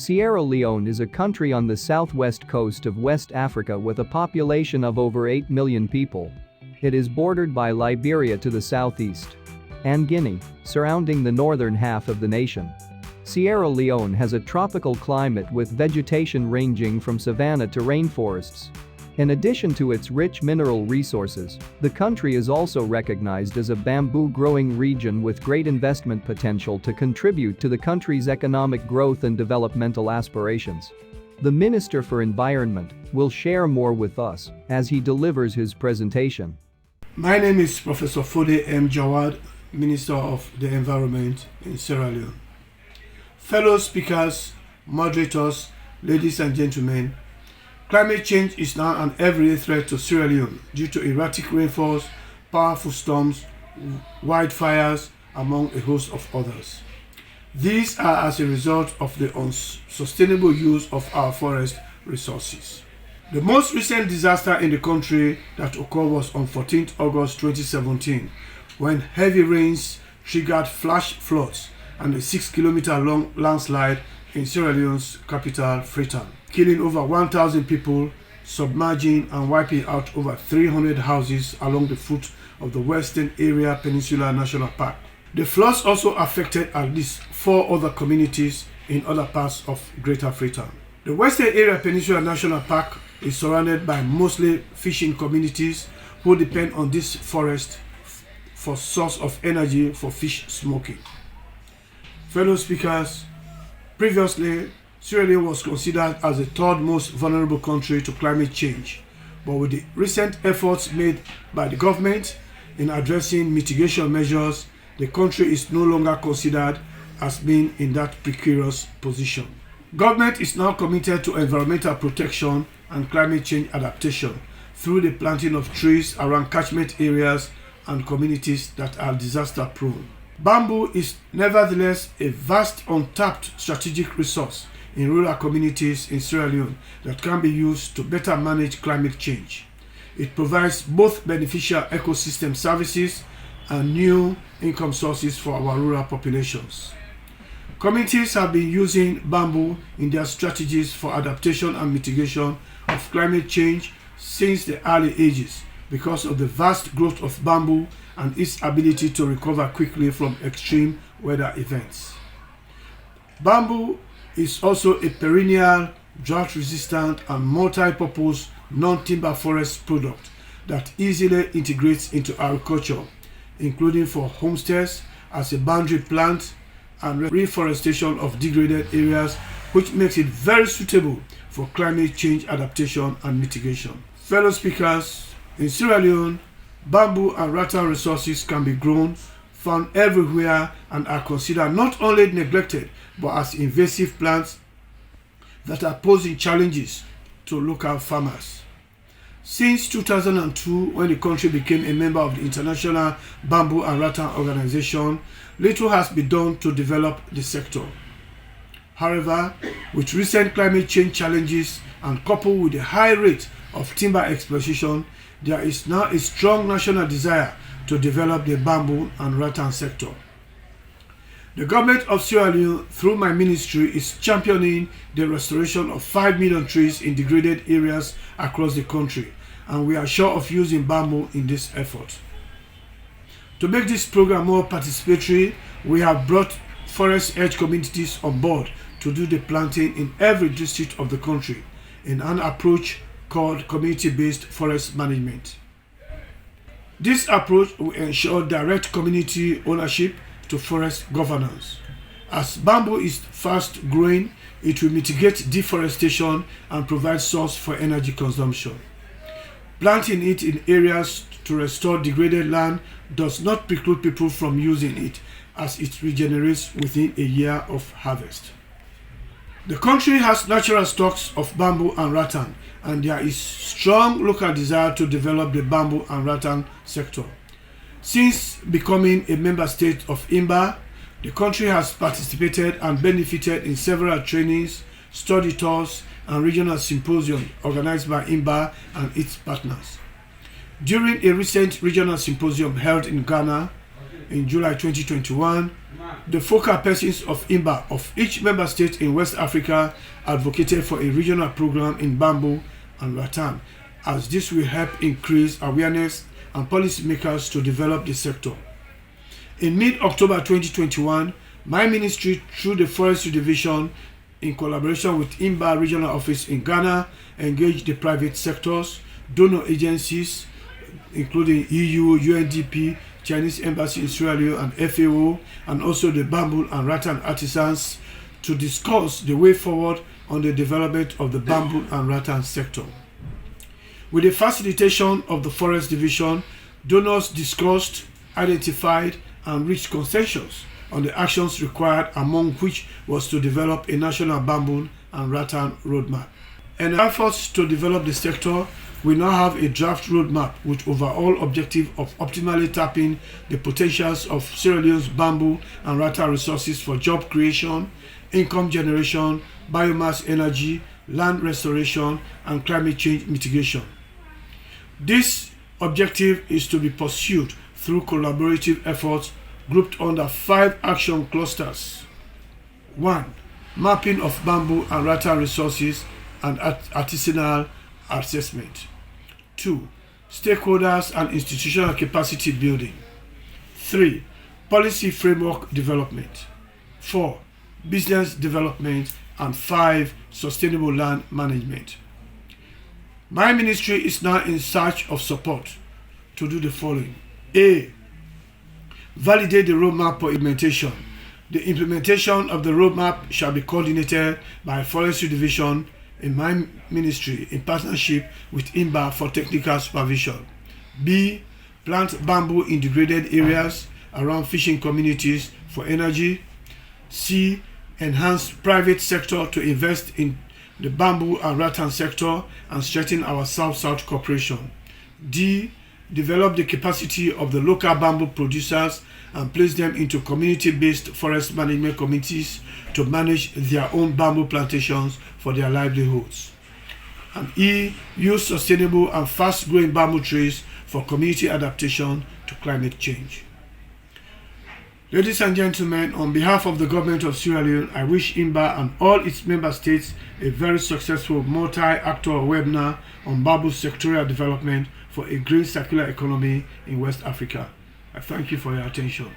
Sierra Leone is a country on the southwest coast of West Africa with a population of over 8 million people. It is bordered by Liberia to the southeast and Guinea, surrounding the northern half of the nation. Sierra Leone has a tropical climate with vegetation ranging from savanna to rainforests. In addition to its rich mineral resources, the country is also recognized as a bamboo-growing region with great investment potential to contribute to the country's economic growth and developmental aspirations. The Minister for Environment will share more with us as he delivers his presentation. My name is Professor Foday Jaward, Minister of the Environment in Sierra Leone. Fellow speakers, moderators, ladies and gentlemen, climate change is now an everyday threat to Sierra Leone due to erratic rainfalls, powerful storms, wildfires, among a host of others. These are as a result of the unsustainable use of our forest resources. The most recent disaster in the country that occurred was on 14th August 2017, when heavy rains triggered flash floods and a 6-kilometer-long landslide in Sierra Leone's capital, Rattan, killing over 1,000 people, submerging and wiping out over 300 houses along the foot of the Western Area Peninsula National Park. The floods also affected at least 4 other communities in other parts of Greater Rattan. The Western Area Peninsula National Park is surrounded by mostly fishing communities who depend on this forest for source of energy for fish smoking. Fellow speakers, previously, Sierra Leone was considered as the third most vulnerable country to climate change, but with the recent efforts made by the government in addressing mitigation measures, the country is no longer considered as being in that precarious position. Government is now committed to environmental protection and climate change adaptation through the planting of trees around catchment areas and communities that are disaster-prone. Bamboo is nevertheless a vast untapped strategic resource in rural communities in Sierra Leone that can be used to better manage climate change. It provides both beneficial ecosystem services and new income sources for our rural populations. Communities have been using bamboo in their strategies for adaptation and mitigation of climate change since the early ages because of the vast growth of bamboo and its ability to recover quickly from extreme weather events. Bamboo is also a perennial, drought-resistant and multi-purpose non-timber forest product that easily integrates into agriculture, including for homesteads as a boundary plant and reforestation of degraded areas, which makes it very suitable for climate change adaptation and mitigation. Fellow speakers, in Sierra Leone, bamboo and rattan resources can be grown, found everywhere, and are considered not only neglected but as invasive plants that are posing challenges to local farmers. Since 2002, when the country became a member of the International Bamboo and Rattan Organization, little has been done to develop the sector. However, with recent climate change challenges and coupled with the high rate of timber exploitation, there is now a strong national desire to develop the bamboo and rattan sector. The government of Sierra Leone, through my ministry, is championing the restoration of 5 million trees in degraded areas across the country, and we are sure of using bamboo in this effort. To make this program more participatory, we have brought forest edge communities on board to do the planting in every district of the country in an approach called community-based forest management. This approach will ensure direct community ownership to forest governance. As bamboo is fast growing, it will mitigate deforestation and provide source for energy consumption. Planting it in areas to restore degraded land does not preclude people from using it, as it regenerates within a year of harvest. The country has natural stocks of bamboo and rattan, and there is strong local desire to develop the bamboo and rattan sector. Since becoming a member state of INBAR, the country has participated and benefited in several trainings, study tours, and regional symposiums organized by INBAR and its partners. During a recent regional symposium held in Ghana in July 2021, The focal persons of INBAR of each member state in West Africa advocated for a regional program in bamboo and rattan, as this will help increase awareness and policymakers to develop the sector. In mid-October 2021, my ministry, through the Forestry Division, in collaboration with INBAR Regional Office in Ghana, engaged the private sectors, donor agencies, including EU, UNDP, Chinese Embassy in Sierra Leone, and FAO, and also the bamboo and rattan artisans to discuss the way forward on the development of the bamboo and rattan sector. With the facilitation of the Forest Division, donors discussed, identified, and reached consensus on the actions required, among which was to develop a national bamboo and rattan roadmap. In efforts to develop the sector, we now have a draft roadmap with overall objective of optimally tapping the potentials of Sierra Leone's bamboo and rattan resources for job creation, income generation, biomass energy, land restoration, and climate change mitigation. This objective is to be pursued through collaborative efforts grouped under 5 action clusters. 1. Mapping of bamboo and rattan resources and artisanal assessment. 2. Stakeholders and institutional capacity building. 3. Policy framework development. 4. Business development. And 5. Sustainable land management. My ministry is now in search of support to do the following. A. Validate the roadmap for implementation. The implementation of the roadmap shall be coordinated by Forestry Division in my ministry in partnership with INBAR for technical supervision. B. Plant bamboo in degraded areas around fishing communities for energy. C. Enhance private sector to invest in the bamboo and rattan sector and strengthen our South-South cooperation. D. Develop the capacity of the local bamboo producers and place them into community-based forest management committees to manage their own bamboo plantations for their livelihoods. And E. Use sustainable and fast-growing bamboo trees for community adaptation to climate change. Ladies and gentlemen, on behalf of the government of Sierra Leone, I wish INBAR and all its member states a very successful multi-actor webinar on bamboo sectorial development for a green circular economy in West Africa. I thank you for your attention.